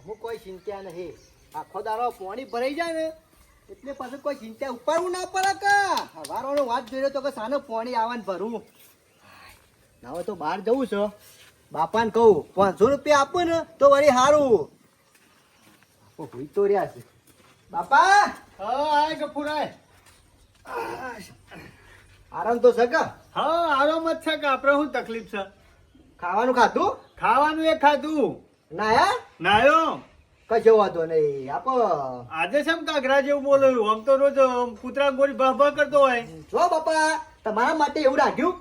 હું કોઈ ચિંતા નહીં. આખો દાડો પાણી ભરાઈ જાય ને એટલે પાછું કોઈ ચિંતા ઉપાડવું ના પડે કે હવારોનો વાત જોયો તો કે સાનો પાણી આવવાનું ભરવું. હવે તો બહાર જવું છે. બાપાને કહું 500 રૂપિયા આપો ને તો વળી સારું. ભૂઈ તો રહ્યા છે. બાપા આય ગફુરાય. આરામ તો છે કે? હા આરામ જ છે કે આપણે શું તકલીફ છે? ખાવાનું ખાધું? ખાવાનું એ ખાધું. નાયા? નાયો. કશો વાંધો નહીં. આપો આજે કેમ કાગરા જેવું બોલ્યું? આમ તો રોજ કૂતરા ગોળી ભહ ભહ કરતો હોય. જો બાપા તમારા માટે એવું રાખ્યું?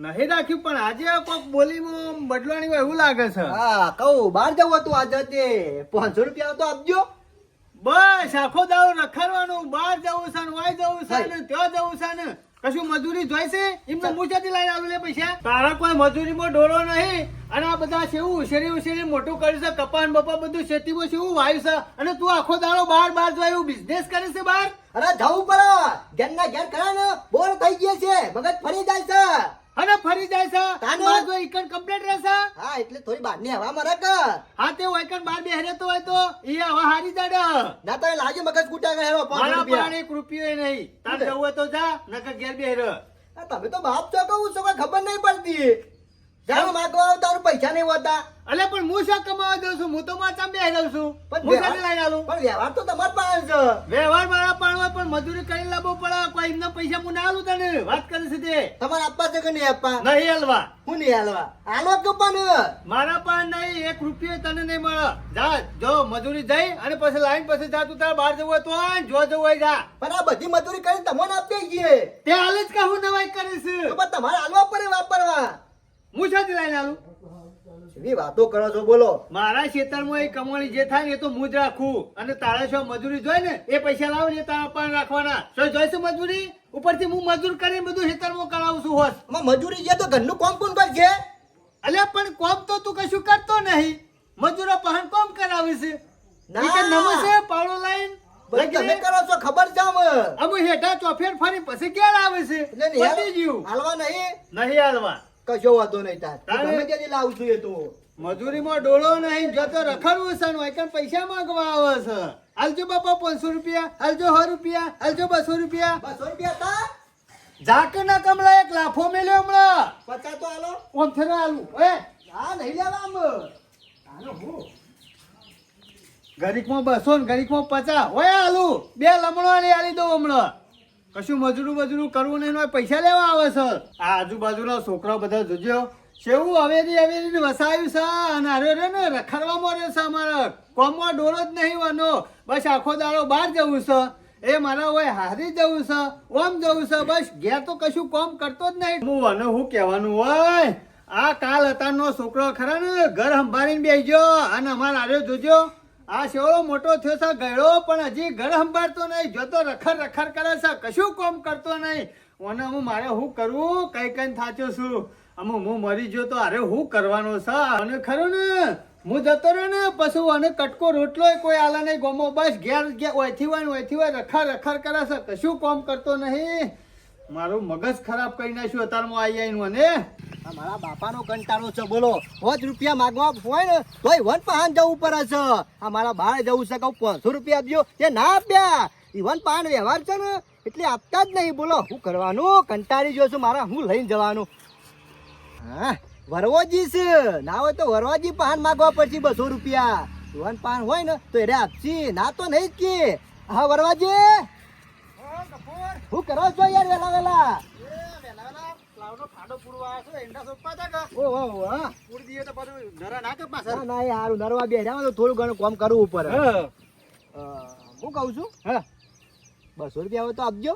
નહીં રાખ્યું પણ આજે કોક બોલીમાં બદલાણી હોય એવું લાગે છે. હા કહું બહાર જવું હતું આજે તે 500 રૂપિયા તો આપજો. બસ આખો દાડો રખડવાનું. બહાર જવું છે ને વાય જવું છે ને ત્યાં જવું છે ને કશું મજૂરી જોઈ છે એમને મૂછાથી લઈને આવું લે પૈસા. તારા કોઈ મજૂરીમાં ડોરો નહીં. અને આ બધા શેવું ઉછેરી મોટું કર્યું છે. કપાન બપા બધું ખેતીમાં શેવું વાયુ છે અને તું આખો દાડો બહાર જાય એવું બિઝનેસ કરે છે બહાર. અરે જવું પડે. ઘરના ઘેર ખરા ને બોર થઈ ગયા છે. મગજ ફરી જાય છે. અને ફરી જાય છે. તાને? બાર જો ઈકણ કમ્પ્લીટ રહેશે. હા એટલે થોડી બહારની હવા મરે કે હા તે વાયકણ બાર બેહરે તો હોય તો એ હવા હારી જાડે. ના તો એ લાગે મગજ કૂટા ગયા 500 મારા રૂપિયા. પણ 1 રૂપિયો નહીં. તાર જવું હોય તો જા નકર ઘેર બેહરે. આ તમે તો બાપ છો કહું છો કોઈ ખબર નહીં પડતી. જાણ માંગવા આવો તારું પૈસા નહીં હોતા. અલે પણ હું શું કમાવા દઉં છું? હું તો માચા બેહી દઉં છું. પણ હું સાથે લઈને આલું. પણ વ્યવહાર તો તમારા પાસે છે. વ્યવહાર મારા પણ હોય પણ મજૂરી કરીને લાવવો પડે. કોઈ એમના પૈસા હું ના આલું તને. વાત કરે છે તે તમારે આપવા છે કે નહીં આપવા? નહીં હાલવા. હું નહીં હાલવા. હાલો તો પણ મારા પણ નહીં. 1 રૂપિયો તને નહીં મળે. જા જો મજૂરી જઈ અને પછી લાઈન પછી જા. તું તારે બહાર જવું હોય તો આય, જો જવું હોય જા. પણ આ બધી મજૂરી કરીને તમને આપી ગઈએ તે હાલ જ કહું નવાઈ કરે છે. તો પણ તમારે હાલવા પડે વાપરવા. હું સાથે લઈને આલું. એવી વાતો કરો છો બોલો. મારા ખેતરમાં એ કમાણી જે થાય ને એ તો હું જ રાખું. અને તારા શું મજૂરી જોઈ ને એ પૈસા લાવ ને તારા પણ રાખવાના. શું જોઈશું મજૂરી? ઉપરથી હું મજૂર કરીને બધું ખેતરમાં કરાવું છું હોશ. આમાં મજૂરી છે તો ઘરનું કોમ કોણ કરશે? અલ્યા પણ કોમ તો તું કશું કરતો નહીં. મજૂરો પહન કોમ કરાવે છે. ના. ઈ કે નમસે પાવડો લાઈન બધું તમે કરો છો ખબર છે અમે. અમુ હેઠા ચોફેર ફરી પછી ક્યારે આવે છે? એટલે નહીં પતી ગયું. હાલવા નહીં. નહીં હાલવા. કશો વાંધો નહીં તાર. તારે? ગમે ત્યાંથી લાવું છું એ તો. મજૂરીમાં ડોળો નહીં. જો તો રખડવું છે ને એકણ પૈસા માંગવા આવે છે. હાલજો બાપા 500 રૂપિયા, હાલજો 100 રૂપિયા, હાલજો 200 રૂપિયા. 200 રૂપિયા તા? ઝાકરના કમલા એક લાફો મેલ્યો હમણાં. 50 તો હાલો. ઓમ થેરો આલું. ઓએ હા નહીં લેવા આમ. હાલો હું. ગરીકમાં 200 ને ગરીકમાં 50. ઓય આલું. 2 લમણો ને આલી દઉં હમણાં. કશું મજૂરું કરવું નહીં ને પૈસા લેવા આવે છે. આ આજુબાજુના છોકરાઓ બધા જોજો કેવું હવેલી વસાયું છે. અને અરે રે ને રખડવામાં રહે છે. અમારે કોમમાં ડોરો જ નહીં વાનો. બસ આખો દાડો બહાર જવું છે. એ મારા હોય હારી જવું છે, ઓમ જવું છે. બસ ઘેર તો કશું કામ કરતો જ નહીં. હું અને હું કહેવાનું હોય આ કાલ અતારનો છોકરો ખરા ને ઘર સંભાળીને બેસજો. અને અમારે આર્યો જોજો આ શેવડો મોટો થયો છે ગયડો પણ હજી ઘર સંભાળતો નહીં. જોતો રખડ કરે છે. કશું કામ કરતો નહીં. અને હું મારે શું કરવું કઈ થાચો છું. અમે હું મરી ગયો તો અરે હું કરવાનો છે. અને ખરું ને હું જતો રહ્યો ને પછી અને કટકો રોટલો કોઈ આલા નહીં ગોમો. બસ ઘેર ઓયથી હોય રખડ કરે છે. કશું કામ કરતો નહીં. મારું મગજ ખરાબ કરી નાખ્યું અત્યારમાં આવીને મને. મારા બાપાનો કંટાળો છે બોલો. 5 રૂપિયા માંગવા હોય ને તોય વન પહાન જવું પડે છે. આ મારા બહાર જવું છે કહું 500 રૂપિયા આપજો એ ના આપ્યા. ઈવન પહાન વ્યવહાર છે ને એટલે આપતા જ નહીં. બોલો શું કરવાનું? કંટાળી ગયો છું. મારા હું લઈને જવાનું. હા વરવાજી છે. ના હોય તો વરવાજી પહાન માંગવા પડશે 200 રૂપિયા. ઈવન પહાન હોય ને તો એને આપશી. ના તો નહીં જ કે. હા વરવાજી શું કરો છો યાર વેલા નરવા બેઠા થોડું ઘણું કામ કરવું પડે. હું કઉ છું 200 રૂપિયા હોય તો આપજો.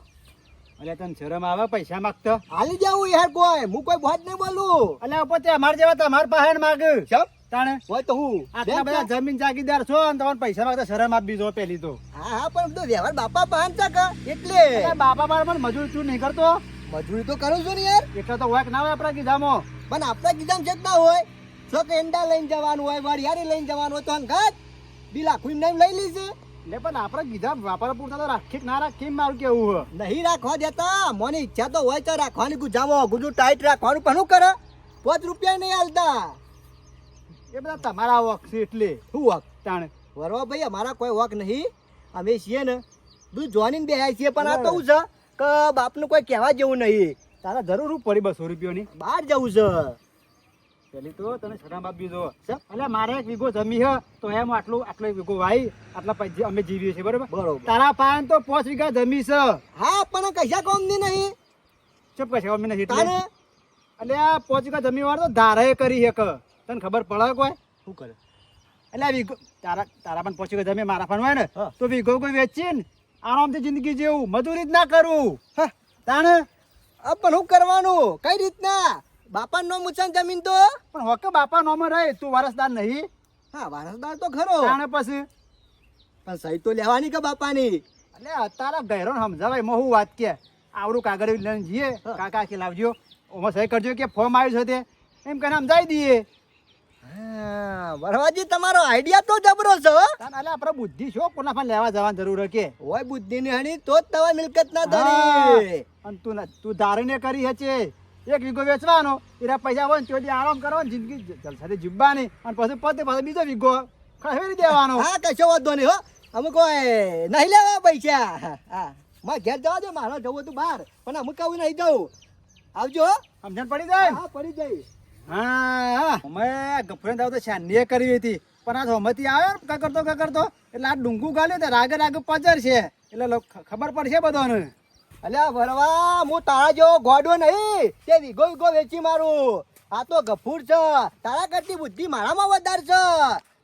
અરે તને શરમ આવે પૈસા માંગતો? હાલી જાવું યાર. હું કોઈ વાત નહીં બોલું. એટલે પોતે અમાર જેવા તમાર પાસે માગ સબ તાણે હોય તો હું આટલા બધા જમીન જાગીદાર છો અને તમને પૈસા માંગતા શરમ આપી દો પેલી તો. હા પણ બધો વ્યવહાર બાપા પાન છે એટલે બાપા બાર પણ મજૂરી તું નહીં કરતો? મજૂરી તો કરું છું ને યાર. એટલે તો હોય કે ના હોય આપણા કીધામાં? પણ આપણા કીધામ છે ના હોય. જો કે એંડા લઈને જવાનું હોય વાડિયારી લઈને જવાનું હોય તો અંગાત બિલ આખું એમ લઈ લીધે. એટલે પણ આપણે કીધા વાપર પૂરતા તો રાખી ના રાખી મારું કેવું નહીં રાખવા દેતા. મને ઈચ્છા તો હોય તો રાખવાની. ગુજામો ગુજુ ટાઈટ રાખવાનું પણ શું કરે 5 રૂપિયા નહીં હાલતા. એ બધા તમારા વખ છે એટલે શું વખ તાણ વરવા ભાઈ અમારા કોઈ વોક નહીં, અમે છીએ ને બધું જોઈને બેહ્યા છીએ, પણ આ તો શું છે કે બાપનું કોઈ કહેવા જેવું નહીં. તારા જરૂર શું પડી 200 રૂપિયાની? બહાર જવું છે. પેલી તો તને સદામ બાપ દીધો એટલે મારે 1 વીઘો જમી હે તો એમ આટલો 1 વીઘો વાઈ આટલા પૈસા અમે જીવીએ છીએ બરોબર. બરોબર. તારા પાન તો 5 વીઘા જમી છે. હા પણ કશા કોમની નહીં. ચપ કશે અમે નથી તાને એટલે આ 5 વીઘા જમી વાળો તો ધારાએ કરી હે કે તને ખબર પડે કોઈ? શું કરે? એટલે આ વીઘો તારા પણ 5 વીઘા જમી મારા પણ હોય ને હા. તો વીઘો કોઈ વેચીને આરામથી જિંદગી જેવું મજૂરી જ ના કરું. હા. તાણે પણ શું કરવાનું? કઈ રીતના? બાપા નો મુચાન જમીન તો પણ હોકે બાપા નોમાં રહે તું વારસદાર નહીં. હા વારસદાર તો ખરો, તાણે પછી પણ સહી તો લેવાની કે બાપાની. એટલે અત્યારે ગહેરો સમજાવાય એમાં હું વાત કે આવડું કાગળ લઈને જઈએ હા. કાકા કે લાવજો ઓમાં સહી કરજો કે ફોર્મ આવ્યું છે તે એમ કહીને સમજાવી દઈએ. હા વરવાજી તમારો આઈડિયા તો જબરો છે હો. એટલે આપણે બુદ્ધિ શું કોના પણ લેવા જવાની જરૂર હે કે? હોય બુદ્ધિ ની હણી તો જ તમારી મિલકત ના હા. ધરી. અને તું ધારીને કરી હશે 1 વીઘો વેચવાનો એના પૈસા હોય ને ત્યાંથી આરામ કરવાનો જિંદગી જલસાથી જીવવાની અને પછી પતે પાછો બીજો વીઘો ખસેડી દેવાનો. હા કશો વાંધો નહીં હો, અમુક કોઈ નહીં લેવા પૈસા. હા મારે ઘેર જવા દે, મારે જવું હતું બહાર પણ અમુક આવું નહીં જવું. આવજો હો. સમજણ પડી જાય? હા પડી જઈ. હા અમે ગફ્રેન્ડ આવ તો શાનીએ કરી હતી પણ આ હોમતી આવ્યો ને કકરતો એટલે આ ડુંગું ગાલ્યું તો રાગે પજર છે એટલે ખબર પડશે બધાને. અલ્યા વરવા હું તારા જેવો ગોડો નહીં તે વીઘો વીઘો વેચી મારું. આ તો ગફૂર છે, તારા કરતી બુદ્ધિ મારામાં વધારે છે.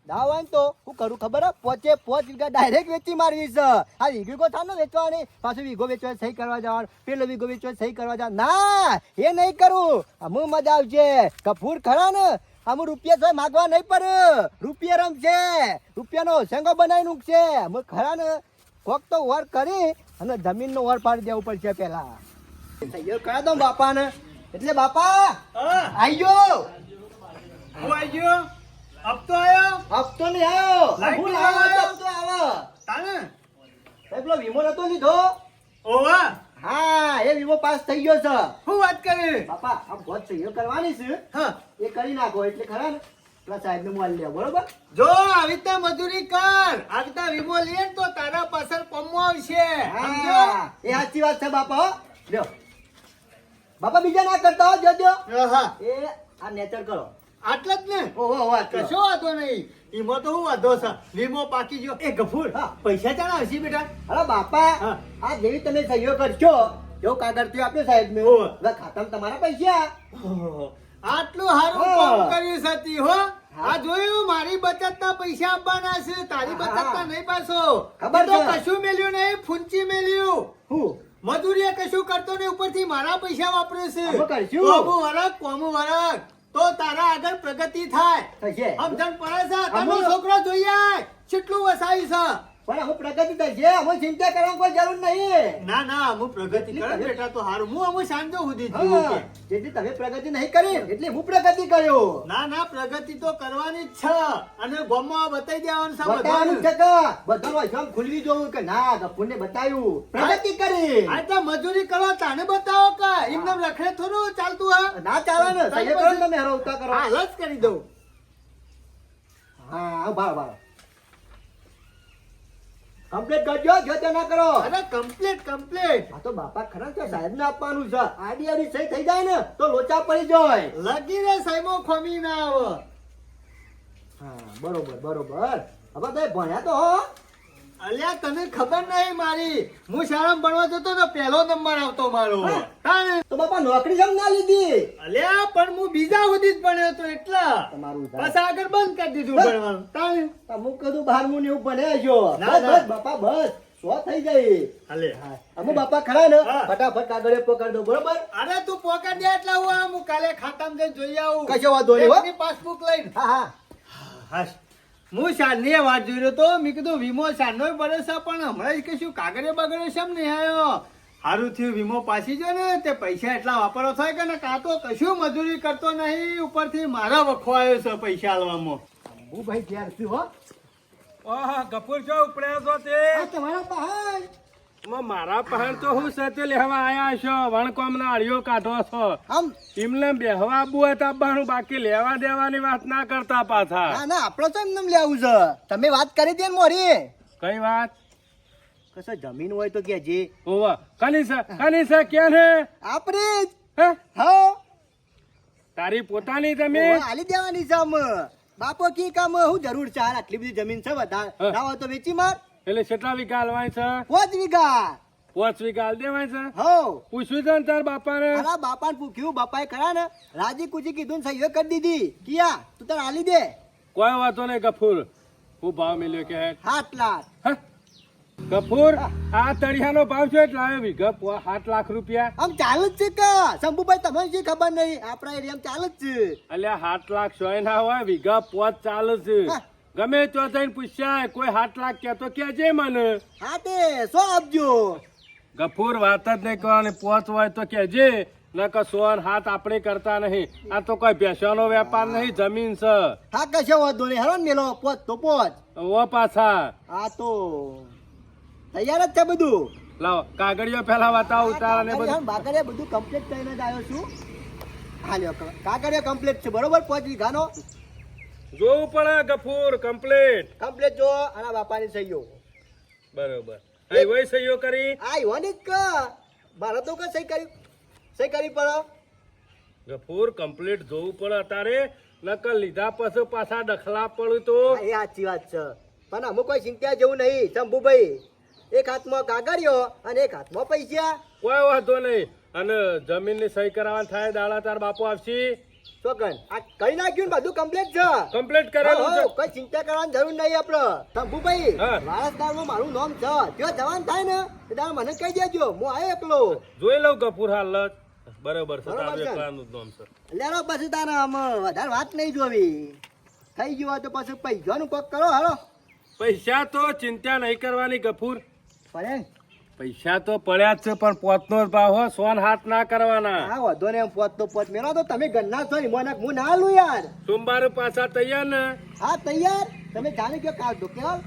દાવાન તો હું કરું ખબર હે? 5 વીઘા ડાયરેક્ટ વેચી મારવી છે. આ વીઘો થાય ને વેચવાની, પાછું વીઘો વેચવા સહી કરવા જવાનું, પેલો વીઘો વેચવા સહી કરવા જવાનું. ના એ નહીં કરું. અમુ મજા આવશે. ગફૂર ખરા ને અમુ રૂપિયા તો માગવા નહીં પડે, રૂપિયા રમશે, રૂપિયાનો સેંગો બનાવી મૂકશે. અમુ ખરા ને કોક તો વર કરી અને જમીનનો વર પાડી દેવું પડશે પેલા. સહીઓ કહી દઉં બાપાને. એટલે બાપા આઈ ગયો. હું આવી ગયો હપ્તો આવ્યો હપ્તો નહીં આવ્યો. લાઈટ હું નહીં લાવ્યો આવ્યો. હપ્તો આવે. તાને સાહેબ પેલો વીમો નતો લીધો. ઓવા હા એ વીમો પાસ થઈ ગયો છે. હું વાત કરી બાપા આમ બહુ સહીઓ કરવાની છે, હા એ કરી નાખો એટલે ખરા ને પેલા સાહેબ ને મોલ લે બરોબર. જો આવી રીતે મજૂરી કર, આવી રીતે વીમો લે ને તો તારા પાછળ પમો આવશે સમજો? હા એ સાચી વાત છે બાપા હો. લ્યો બાપા બીજા ના કરતા હો, જોજો હા એ આ નેચર કરો. આટલા જ ને ઓહો વાત કરો. કશો વાંધો નહીં, એમાં તો હું વાંધો છે વીમો પાકી ગયો. એ ગફૂર હા. પૈસા ચાણા હશે બેટા? અરે બાપા હા. આ જેવી તમે સહીઓ કરશો એવો કાગળ થયો આપ્યો સાહેબ ને ઓહ. ખાતામાં તમારા પૈસા. આટલું સારું હા. કામ કર્યું સતી હો. હા. આ જોયું મારી બચત ના પૈસા આપવાના છે, તારી હા. બચત ના નહીં પાછો. ખબર એ તો છે. કશું મેલ્યું નહીં, ફૂંચી મેલ્યું. હું મજૂરીએ કશું કરતો નહીં, ઉપરથી મારા પૈસા વાપરે છે. અમે કરશું. કોમું વરખ તો તારા આગળ પ્રગતિ થાય. થશે સમજણ પડે છે? તમે અમે- છોકરો જોઈ આય, કેટલું વસાયું છે. પણ અમુક પ્રગતિ થશે, અમે ચિંતા કરવાની કોઈ જરૂર નહીં. ના ના અમુક પ્રગતિ કરે બેટા તો સારું. હું અમુક સાંજો સુધી જ હા, જીવું કે. જેથી તમે પ્રગતિ નહીં કરી એટલે હું પ્રગતિ કર્યો. ના ના પ્રગતિ તો કરવાની જ છે અને ગામમાં બતાવી દેવાનું છે બતાવવાનું બધાને. છે કે બધાનો હિસાબ ખુલવી જોવું કે ના ગફુરને બતાવ્યું પ્રગતિ કરી. આ તો મજૂરી કરવા તાને બતાવો કે એમને રખડે થોડું ચાલતું હા. ના ચાલે ને સહી કરો ને તમે હરવતા કરો. હાલ જ કરી દઉં. હા ભાવ કમ્પ્લીટ કરજો, જો તે ના કરો. અરે કમ્પ્લીટ કમ્પ્લીટ. આ તો બાપા ખરા છે, સાહેબ ને આપવાનું છે. આડી સહી થઈ જાય ને તો લોચા પડી જાય. લગી રે સાહેબો ખોમી ના આવે. હા બરોબર બરોબર. હવે તો ભણ્યા તો હો. અલ્યા તને ખબર નહીં મારી, હું શાળામાં ભણવા જતો તો પહેલો નંબર આવતો મારો. તાને તો બાપા નોકરી કેમ ના લીધી? અલ્યા પણ હું બીજા સુધી જ ભણ્યો હતો એટલા. તમારું બસ આગળ બંધ કરી દીધું ભણવાનું. તાને અમુક કદું 12મું ને એવું ભણ્યા છો. ના, બસ ના. બસ બાપા બસ 100 થઈ જાય. અલે અમુક બાપા ખરા ને હા. ફટાફટ કાગળે પકડ દો બરોબર. અરે તું પોકા દે એટલે હું આમ કાલે ખાતામાં જઈને જોઈ આવું. કશો વાંધો નહીં હો. એકની પાસબુક લઈને. હા હા હાશ. હું શાનની વાત જોઈ રહ્યો તો મેં કીધું વીમો શાનનો પડે છે પણ હમણાં જ કશું કાગળે બગડે છે નહીં આવ્યો. સારું થયું વીમો પાછી ગયો ને તે પૈસા એટલા વાપરવો થાય કે ને કાં તો કશું મજૂરી કરતો નહીં, ઉપરથી મારા વખો આવ્યો છે પૈસા આલવામાં. હું ભાઈ ઘેર છું હો. ઓહ ગફુર છો ઉપડ્યા છો તે આ તમારા પાસે મારા પહાણ તો હું સતે લેવા આયા છો વણકોમના અળિયો કાઢો છો આમ એમને બેહવા આબુ હોય તો આવવાનું, બાકી લેવા દેવાની વાત ના કરતા પાછા. ના ના આપણો તો એમને લેવું છે. તમે વાત કરી હતી ને મોરી કઈ વાત? કશો જમીન હોય તો કેજે. ઓવા કની છે કે ને આપણી જ. હે? હા તારી પોતાની તમે ઓવા આલી દેવાની છે આમ. બાપો કી કામ હું જરૂર છે હાલ આટલી બધી જમીન છે વધારે હા. ના હોય તો વેચી માર. એટલે કેટલા વીઘા હાલવાય છે? 5 વીઘા. 5 વીઘા હાલ દેવાય છે. હો પૂછ્યું છે ને તાર બાપાને? મારા બાપાને પૂછ્યું, બાપાએ ખરા ને રાજી કુજી કીધું ને સહીઓ કરી દીધી. કિયા તું તાર આલી દે. કોઈ વાતો નહીં ગફુર. હું ભાવ મિલ્યો કે 7 લાખ. હે? ગફુર આ તળિયાનો ભાવ છે એટલે આવ્યો વીઘા 7 લાખ રૂપિયા. આમ ચાલુ જ છે કા શંભુભાઈ, તમને શી ખબર નહીં આપણા એરિયામાં ચાલુ જ છે. અલ્યા 7 લાખ સોય ના હોય, વીઘા 5 ચાલે છે. હા. ગમે તો થઈને પૂછ્યા કોઈ 7 લાખ કેતો કેજે મને. હા તે 100 આપજો. ગફુર વાત જ નહીં કરવાની, 5 હોય તો કેજે, નકર 100 ને 7 આપણે કરતા નહીં. આ તો કોઈ ભેંસોનો વેપાર નહીં, જમીન છે. હા કશો વાંધો નહીં. હેરો ને મેલો પોચ તો પોચ. ઓ પાછા હા તો તૈયાર જ છે બધું. લાવો કાગળિયો પેલા બતાવો, ઉતારા ને બધું. કાગળિયા બધું કમ્પ્લીટ કરીને જ આવ્યો છું. હા લ્યો કાગળિયા કમ્પ્લીટ છે બરોબર. 5 વીઘાનો જોવું પડે ગફુર કમ્પ્લીટ. કમ્પ્લીટ જો આના બાપાની સહીઓ. બરોબર. અહીં વહી સહીઓ કરી. આ ઈવાની જ ક મારે તો કે સહી કરી પડે. ગફુર કમ્પ્લીટ જોવું પડે અત્યારે, નકર લીધા પછી પાછા દખલા પડું તો. હા, એ સાચી વાત છે. પણ અમુક કોઈ ચિંતા જેવું નહીં શંભુભાઈ. એક હાથમાં કાગળિયો અને એક હાથમાં પૈસા. કોઈ વાંધો નહીં. અને જમીનની સહી કરાવવાનું થાય દાડા તાર બાપુ આવશે. ચોકન આ કરી નાખ્યું ને બધું કમ્પ્લીટ છે. કમ્પ્લીટ કરેલું છે. કોઈ ચિંતા કરવાની જરૂર નહીં આપડે. શંભુભાઈ હા. વારસદારમાં મારું નામ છે. ત્યાં જવાનું થાય ને એ દાડે મને કહી દેજો, હું આવ્યો એકલો. જોઈ લઉં ગફુર હાલ જ. બરોબર છે, બરોબર તારું છે. એકલાનું જ નામ છે. લેરો પછી તારે આમ વધારે વાત નહીં જોવી. થઈ ગયું હોય તો પછી પૈસાનું કોક કરો. હાલો પૈસા તો ચિંતા નહીં કરવાની ગફુર. પડે પૈસા તો પડ્યા જ છે, પણ પોતનો જ ભાવ હો, 100 ને 7 ના કરવાના. હા વધો ને એમ પોત તો પોત મેળો તો તમે ગણના છો ને મને હું ના આલું યાર. સોમવારે પાછા તૈયાર ને? હા તૈયાર. તમે જાણી ગયો કાલ તો કેવા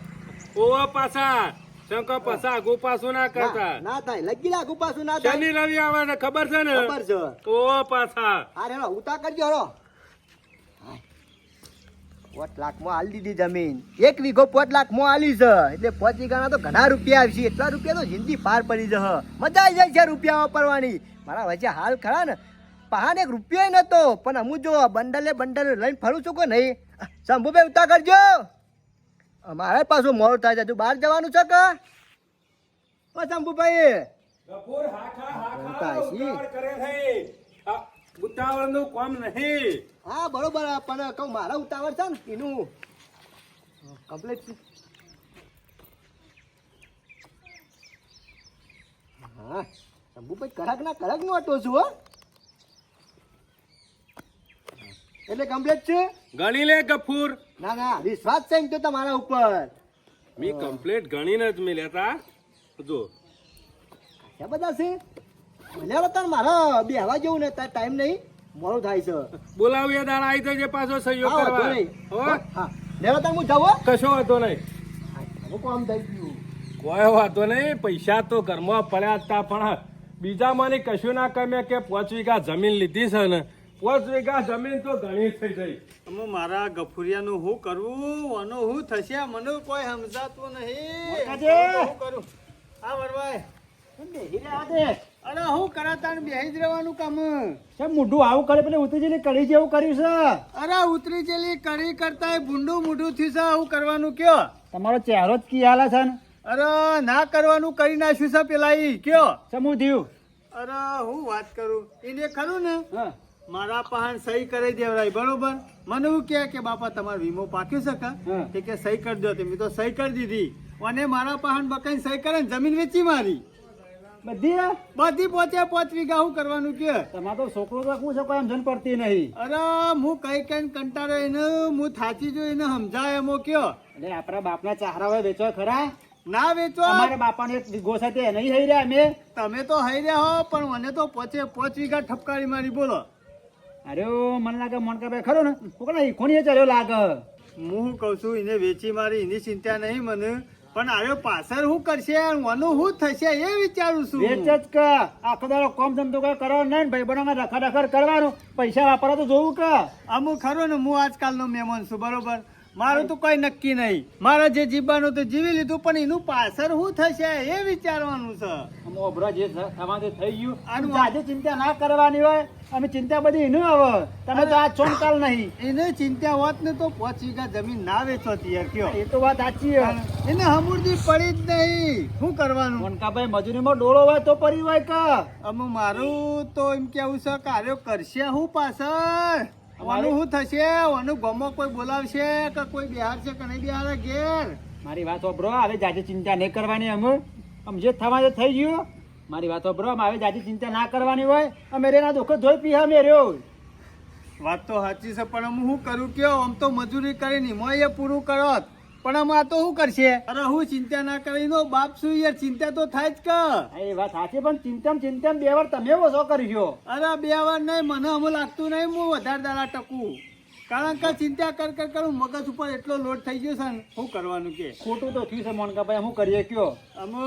ઓવા પાછા શંકર પાછા આગુ પાછું ના કરતા. ના થાય લગી લાગુ પાછું ના થાય. શનિ રવિ આવે ને ખબર છે ને? ખબર છે. ઓવા પાછા. હા હેલો ઉતા કરજો હેલો. 5 લાખમાં આલી દીધી જમીન. 1 વીઘો 5 લાખમાં આલી છે એટલે 5 વીઘાના તો ઘણા રૂપિયા આવશે. એટલા રૂપિયા તો જિંદગી પાર પડી જશે. મજા આવી જાય છે રૂપિયા વાપરવાની. મારા વચ્ચે હાલ ખરા ને પહાડ 1 રૂપિયો નતો, પણ હું જો બંડલે લઈને ફરું છું કે નહીં. શંભુભાઈ ઉતા કરજો. અમારે પાછું મોડું થાય છે. હજુ બહાર જવાનું છે કે શંભુભાઈ? ગફુર હાખા બોલતા હાખા હશી. ઉતાવળ કરે છે. આ ઉતાવળનું કામ નહીં. હા બરોબર. પણ કહું મારા ઉતાવળ છે ને એનું કમ્પ્લીટ છે. હા શંભુભાઈ કડક નો હતો છું હો. એટલે કમ્પ્લીટ છે. ગણી લે ગફુર. ના ના વિશ્વાસ છે એમ તો તમારા ઉપર. મી કમ્પ્લીટ ગણીને જ મેં લેતા. જો ક્યાં બધા છે? લેવા તાર મારા બેહવા જેવું ને તાર ટાઈમ નહીં, મોડું થાય છે. બોલાવીએ દાડા આવી જજે પાછો સહયોગ હા, વાંધો કરવા. નહીં. હો? હા લેવા તાર હું જાઉં હો. કશો વાંધો નહીં. હવે કોમ થઈ ગયું. કોઈ વાંધો નહીં. પૈસા તો ઘરમાં પડ્યા હતા, પણ બીજા મને કશું ના કમે કે 5 વીઘા જમીન લીધી છે ને 5 વીઘા જમીન તો ઘણી થઈ ગઈ. અમે મારા ગફુરિયાનું શું કરવું, આનું શું થશે, મને કોઈ સમજાતું નહીં. મોટાજી! શું કરું? હા વરવાય. બેહી રહ્યા દે. અરે હું કરાતા ને બેહી જ રહેવાનું કામ. કેમ મોઢું આવું કરે પેલી ઉતરી કઢી જેવું કર્યું છે? અરે ઉતરી જેલી કઢી કરતા ભૂંડું મોઢું થયું છે. આવું કરવાનું કયો? તમારો ચહેરો જ કિયાલે છે ને. અરે ના કરવાનું કરી નાખ્યું છે પેલા ઈ કયો? સમું થયું? અરે હું વાત કરું એને ખરું ને હા. મારા પાહન સહી કરી દેવરાય બરોબર. મને એવું કે બાપા તમારો વીમો પાક્યો છે કા? હા. તે કે સહી કરી દો. મેં તો સહી કરી દીધી અને મારા પાહન બકાઈ સહી કરે ને જમીન વેચી મારી બધી બધી પહોંચે 5 વીઘા. શું કરવાનું કે? તમારો તો છોકરો તો શું છે કોઈ સમજણ પડતી નહીં. અરે હું કઈ કઈ કંટાળો એને હું થાચી જો એને સમજાય એમો કયો? એટલે આપણા બાપના ચાહરા હોય વેચવા ખરા? ના વેચો. અમારે બાપાને એક વીઘો છે તે નહીં હઈ રહ્યા અમે. તમે તો હઈ રહ્યા હો પણ મને તો 5 વીઘા ઠપકારી મારી. બોલો અરે મને લાગે મણકાભાઈ ખરો ને કોકના ઈખોની ચાલ્યો લાગે. હું શું કઉ છું એને વેચી મારી એની ચિંતા નહીં મને, પણ આવ્યો પાછળ શું કરશે વાનું શું થશે એ વિચારું છું વેચ જ કે આખો દાડો કોમ ધંધો કોઈ કરવાનો નહીં ને ભાઈ બનાવવા રખડ કરવાનું પૈસા વાપરવા તો જોવું કે અમુક ખરો ને હું આજકાલનો મહેમાન છું બરોબર મારું તો કોઈ નક્કી નહીં મારે જે જીવવાનું તો જીવી લીધું પણ એનું પાછળ શું થશે એ વિચારવાનું છે મોભરા જે થવાનું થઈ ગયું આનું આજે ચિંતા ના કરવાની હોય અમે ચિંતા બધી એનું આવે તમે તો આ ચોંકાલ નહીં એને ચિંતા હોત ને તો 5 વીઘા જમીન ના વેચો યાર કયો એ તો વાત સાચી એને હમુરદી પડી જ નહીં શું કરવાનું મોનકાભાઈ મજૂરીમાં ડોળો હોય તો પરી હોય કે અમુ મારું તો એમ કેવું છે કાર્યો કરશે હું પાછળ વાનું શું થશે વાનું ગમો કોઈ બોલાવશે કે કોઈ બિહાર છે કે નહીં બિહાર ઘેર મારી વાત સાંભળો હવે જાજી ચિંતા નહીં કરવાની અમે જે થવા જે થઈ ગયું મારી વાત સાંભળો હવે જાજી ચિંતા ના કરવાની હોય અમે રેના દુઃખ ધોઈ પી અમે રહ્યો વાત તો સાચી છે પણ હું શું કરું કયો આમ તો મજૂરી કરીને મોય પૂરું કરો પણ આમ આ તો શું કરશે અરે હું ચિંતા ના કરીને બાપ છું યાર ચિંતા તો થાય જ કે એ વાત સાચી પણ ચિંતા બે વાર તમે ઓછો કરશો અરે 2 વાર નહીં મને અમું લાગતું નહીં હું વધારે દાડા ટકું કારણ કે ચિંતા કરું મગજ ઉપર એટલો લોડ થઈ ગયો છે ને શું કરવાનું કે ખોટું તો થયું છે મોનકાભાઈ શું કરીએ કયો અમે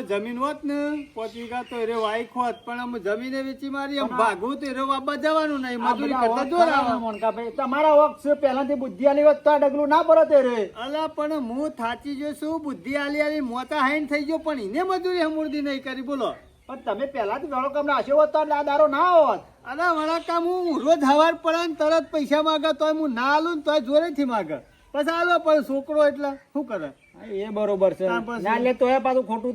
જમીન હોત ને 5 વીઘા તો એરે વાઈક હોત પણ અમે જમીને વેચી મારી આમ ભાગવું તો એરે વાપા જવાનું નહીં મજૂરી કરતા જોર આવે મોનકાભાઈ તમારા વખત છે પહેલાથી બુદ્ધિ આલી હોત તો આ ડગલું ના ભરો તે રે અલા પણ હું થાચી ગયો છું બુદ્ધિ આલી મોતા હાઈન થઈ ગયો પણ એને મજૂરી હમુરદી નહીં કરી બોલો પણ તમે પહેલાથી વેળો કામ નાખ્યો હોત તો આ દારો ના હોત અરે વડા કામ હું રોજ હવાર પડે ને તરત પૈસા માગે તોય હું ના આલું ને તોય જોરેથી માગે પછી આલો પણ છોકરો એટલે શું કરે એ બરોબર છે હા, પછી. ના લે તો પાછું ખોટું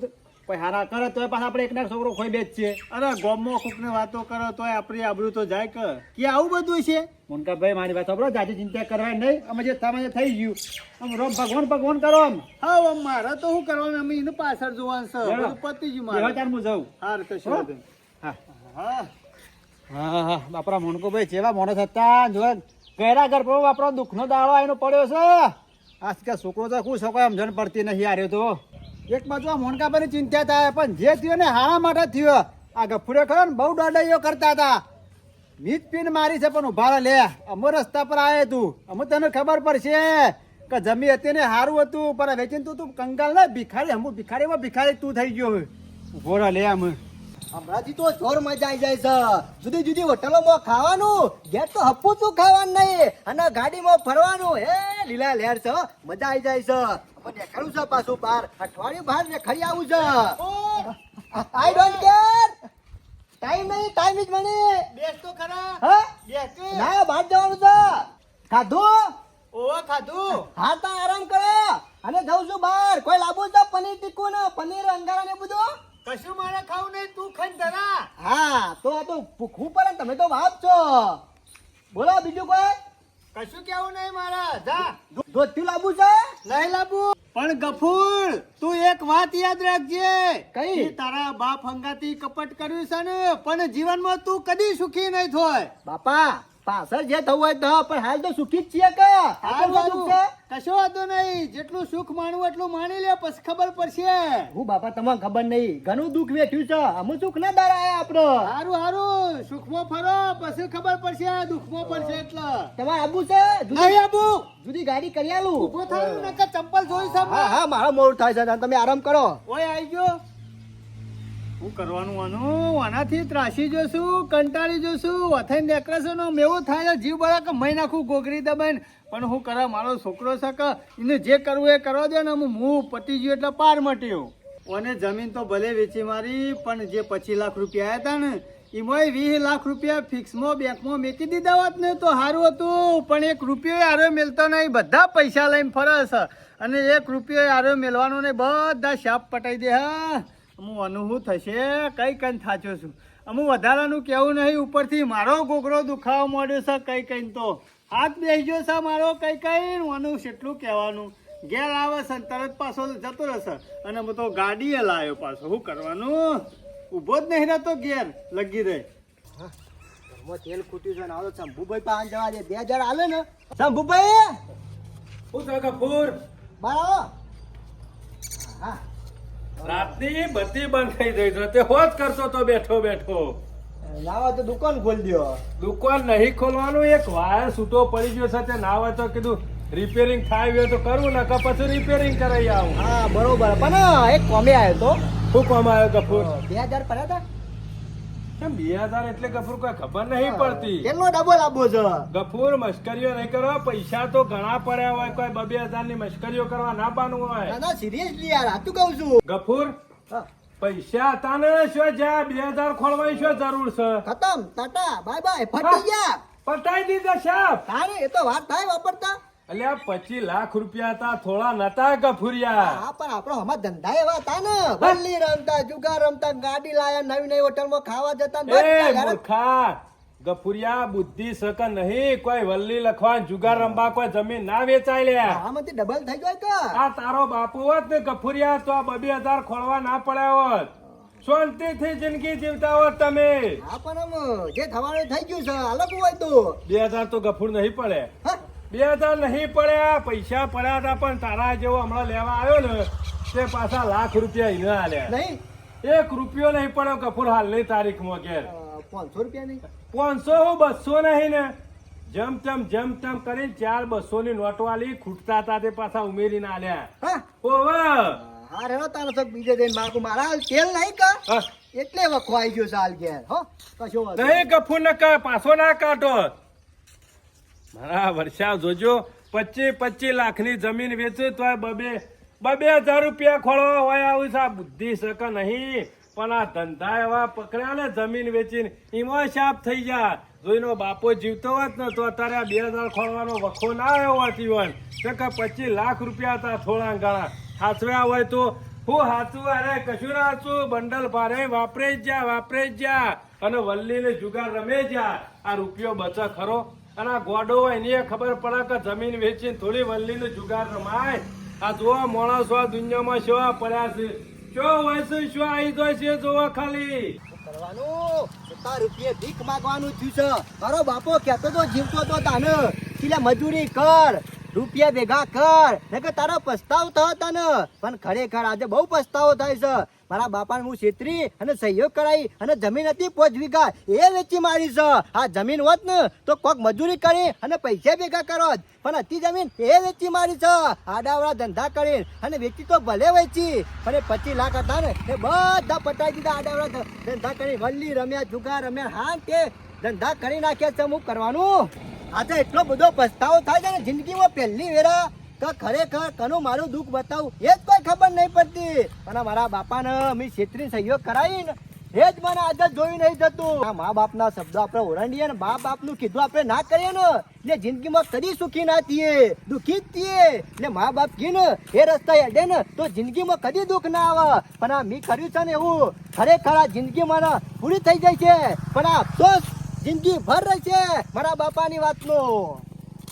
કોઈ હારા કરે તો પાછા આપણે એકના છોકરો ખોઈ બેચ છે અરે ગોમમાં કોકને વાતો કરો તોય આપણી આબરૂ તો જાય કે આવું બધું છે મોનકાભાઈ મારી વાત સાંભળો જાજી ચિંતા કરવાની નહીં અમે જે તમે થઈ ગયું આમ રોમ ભગવાન કરો આમ હા આમ મારે તો શું કરવાનું અમે એનું પાછળ જોવાનું છે બરાબર. બધું પતી ગયું એવા મારે તાર હું જાઉં હાર કશું વાંધો નહીં. હા હા હા હા બાપરા મોનકોભાઈ જેવા માણસ હતા જો ગયરા ઘર પર બાપરા દુઃખનો દાડો આવીને પડ્યો છે આજકાલ છોકરો તો ખુશ કોઈ સમજણ પડતી નહીં આર્યો તો એક બાજુ આ મોનકાભાઈની ચિંતા થાય પણ જે થયું ને હારા માટે થયું આ ગફુરે ખરો ને બહુ દડાઈઓ કરતા હતા મીત પીન મારી છે પણ ઉભા લે અમો રસ્તા પર આવે તું અમુ તને ખબર પડશે કે જમી હતી ને સારું હતું પણ વેચીને તું કંગાલ ને ભિખારી અમુ ભિખારીમાં ભિખારી તું થઈ ગયો ઉભો રે લે અમે હમણાંથી તો જોર મજા આવી જાય છે જુદી જુદી હોટલોમાં ખાવાનું ઘેર તો હપુતું ખાવાનું નહીં અને ગાડીમાં ફરવાનું હે લીલા લહેર છે મજા આવી જાય છે પણ દેખાડું છે પાછું બહાર અઠવાડિયું બહાર દેખાડી આવું છે આઈ ડોન્ટ કેર ટાઈમ નહીં ટાઈમ જ મને બેસ તો ખરા હા બેસ તો. ના બહાર જવાનું છે ખાધું ઓવા ખાધું હા તો આરામ કરો અને જઉં છું બહાર કોઈ લાવવું છે પનીર ટીક્કું ને પનીર અંગારા ને બધું કશું મારે ખાવું નહીં તું ખાઈ ધરા હા તો આ તો ભૂખવું પડે ને તમે તો બાપ છો બોલો બીજું કોઈ કશું કેવું નહીં મારા જા દૂધથી લાવવું છે નહીં લાવુ પણ ગફુર તું એક વાત યાદ રાખજે કઈ? કે તારા બાપ હંગાતી કપટ કર્યું છે ને પણ જીવનમાં તું કદી સુખી નહીં થોય બાપા પાછળ જે થવું હોય તો પણ હાલ તો સુખી જ છીએ કે હાલ બાબુ, કશો વાંધો નહીં જેટલું સુખ માણવું એટલું માણી લે પછી ખબર પડશે હું બાપા તમને ખબર નહીં ઘણું દુઃખ વેઠ્યું છે અમુ સુખ ના દાડા આયા આપડે હારું હારું સુખમાં ફરો પછી ખબર પડશે દુઃખમાં પડશે એટલે તમારે આબુ છે નહીં આબુ જુદી ગાડી કરી આલું ઉભો થયું ને કે ચંપલ જોઈ હા સામે હા મારો મોડ થાય છે તમે આરામ કરો ઓય આવી ગયો હું કરવાનું આનું આનાથી ત્રાસી જોશું કંટાળી જોશું અથાઈને નેકળશો મેવો થાય છે, જીવ બળા કે મહી નાખું ગોગરી દબાઈને પણ હું કરા મારો છોકરો છે કે એને જે કરવું એ કરવા દે ને હું પતી ગયો એટલે પાર મટ્યો અને જમીન તો ભલે વેચી મારી પણ જે 25 લાખ રૂપિયા આવ્યા હતા ને એમાંય 20 લાખ રૂપિયા ફિક્સમાં બેંકમાં મેકી દીધા હોત ને તો સારું હતું પણ 1 રૂપિયો આરો મેલતો નહીં બધા પૈસા લઈને ફરે છે અને 1 રૂપિયો આરો મેલવાનો ને બધા શાપ પટાઈ દે હા હું અનુભવ થશે કઈ કઈ થાચો છું અમુક વધારાનું કેવું નહીં ઉપરથી મારો ગોગરો દુખાવા માંડ્યો છે કઈ કઈ તો હાથ બેસી ગયો છે મારો કઈ કઈ અનુ કેટલું કહેવાનું ઘેર આવે છે ને તરત પાછો જતો રહેશે અને હું તો ગાડીએ લાવ્યો પાછો શું કરવાનું ઊભો જ નહીં રહેતો ઘેર લગી રહે ઘરમાં તેલ ખૂટ્યું છે ને આવો શંભુભાઈ પાસે જવા દે 2000 આલે ને શંભુભાઈ શું છે કપૂર બાર હા રાતની બત્તી બંધ થઈ ગઈ છે તે હોજ કરતો તો બેઠો બેઠો લાવા તો દુકાન ખોલી દો દુકાન નહીં ખોલવાનું એક વાયર છૂટો પડી ગયો છે તે ના હોય તો કીધું રિપેરિંગ થાય હોય તો કરવું ને કે પછી રિપેરિંગ કરાવી આવું. હા બરોબર પણ એક કોમે આવ્યો તો શું કામ આવ્યો ગફુર? 2000 પડ્યા હતા. કેમ 2000 એટલે ગફુર કોઈ ખબર નહીં પડતી. કેટલો ડબો લાવવો છે? ગફુર મશ્કરીઓ નહીં કરવા, પૈસા તો ઘણા પડ્યા હોય, કોઈ 2,000 ની મશ્કરીઓ કરવા ના બાનું હોય. ના ના સિરિયસલી યાર આ તું કહું છું. ગફુર હા, પૈસા હતા ને શું જ્યાં 2000 ખોલવાની શું જરૂર છે? ખતમ ટાટા બાય બાય ફટી ગયા. પટાઈ દીધા સાહેબ. તારે એ તો વાત થાય વાપરતા. અલ્યા 25 લાખ રૂપિયા હતા, થોડા નતા ગફુરિયા. હા પણ આપણો હમણાં ધંધા એવા હતા ને, વલ્લી રમતા, જુગાર રમતા, ગાડી લાયા, નવી નવી હોટલમાં ખાવા જતા ને એ બધા યાર. મૂર્ખા ગફુરિયા, બુદ્ધિ સક નહીં, કોઈ વલ્લી લખવા જુગાર રમવા કોઈ જમીન ના વેચાય લ્યા. આમાંથી ડબલ થઈ જાય કે આ તારો બાપુ હોત ને ગફુરિયા તો આ 2,000 ખોલવા ના પડ્યા હોત. શાંતિથી જિંદગી જીવતા હોત તમે. હા પણ આમ જે થવાનું થઈ ગયું છે અલગ હોય તો 2,000 તો ગફુર નહીં પડે. હા 2,000 નહીં પડ્યા, પૈસા પડ્યા હતા પણ તારા જેવો હમણાં લેવા આવ્યો ને તે પાછા લાખ રૂપિયા એને આલ્યા. નહીં 1 રૂપિયો નહીં પડ્યો ગફુર હાલની તારીખમાં ઘેર. 500 રૂપિયા નહીં 500 હું 200 નહીં ને, જેમ તેમ કરીને 4 200 ની નોટો આલી, ખૂટતા હતા તે પાછા ઉમેરીને આલ્યા. હા ઓવે હા રેડો તારો તો બીજે જઈને માગું મારા હાલ તેલ નહીં કા હા. એટલે વખવાઈ ગયો સાલ ઘેર હો કશો વાંધો નહીં ગફુર ન કર, પાછો ના કાઢો. મારા વર્ષા જોજો 25 લાખની જમીન વેચે તોય 2,000 રૂપિયા ખોળવા હોય આવું છે. આ બુદ્ધિ શક નહીં પણ આ ધંધા એવા પકડ્યા ને જમીન વેચીને એમાં શાપ થઈ જાય. જોઈનો બાપો જીવતો હોત ને તો અત્યારે આ 2,000 ખોળવાનો વખો ના આવ્યો હોતી હોય. તો કે 25 લાખ રૂપિયા હતા થોડા ગાળા હાચવ્યા હોય તો હું હાચું. અરે કશું ના હાચું, બંડલ ભારે વાપરે જ જા અને વલ્લીને જુગાર રમે જા. આ રૂપિયો બચે ખરો? અને આ ગોડો હોય એની ખબર પડે કે જમીન વેચીને થોડી વલ્લીને જુગાર રમાય. આ જોવા માણસો આ દુનિયામાં શું પડ્યા છે, શું હોય છે, શું આવી જાય છે, જોવા ખાલી. કરવાનું 7 રૂપિયા ભીખ માંગવાનું થયું છે. મારો બાપો કહેતો તો જીવતો તો તાને એટલે મજૂરી કર, રૂપિયા ભેગા કર, નકર તારો પસ્તાવ થયો તને. પણ ખરેખર આજે બહુ પસ્તાવો થાય છે. મારા બાપાને હું છેતરી અને સહયોગ કરાવી અને જમીન હતી 5 વીઘા એ વેચી મારી છે. આ જમીન હોત ને તો કોક મજૂરી કરી અને પૈસા ભેગા કરો જ, પણ હતી જમીન એ વેચી મારી છે. આડાવડા ધંધા કરી અને વેચી તો ભલે વેચી, પણ એ 25 લાખ હતા ને એ બધા પટાઈ દીધા. આડાવડા ધંધા કરી વલ્લી રમ્યા, જુગાર રમ્યા, હા તે ધંધા કરી નાખ્યા છે. હું કરવાનું આજે એટલો બધો પસ્તાવો થાય છે ને જિંદગીમાં પહેલી વેરા કે ખરેખર કનું મારું દુઃખ બતાવું એ જ કોઈ ખબર નહીં પડતી. અને મારા બાપાને મેં છેતરીને સહયોગ કરાવીને એ જ મને આજે જોઈ નહીં જતું. આ મા બાપના શબ્દો આપણે ઓળંડીએ ને મા બાપનું કીધું આપણે ના કરીએ ને એટલે જિંદગીમાં કદી સુખી ના થઈએ, દુઃખી જ થઈએ. એટલે મા બાપ કી ને એ રસ્તા હેડે ને તો જિંદગીમાં કદી દુઃખ ના આવે. પણ આ મેં કર્યું છે ને એવું ખરેખર આ જિંદગી મને પૂરી થઈ જાય છે, પણ આ અફસોસ જિંદગી ભર રહે છે મારા બાપાની વાતનો.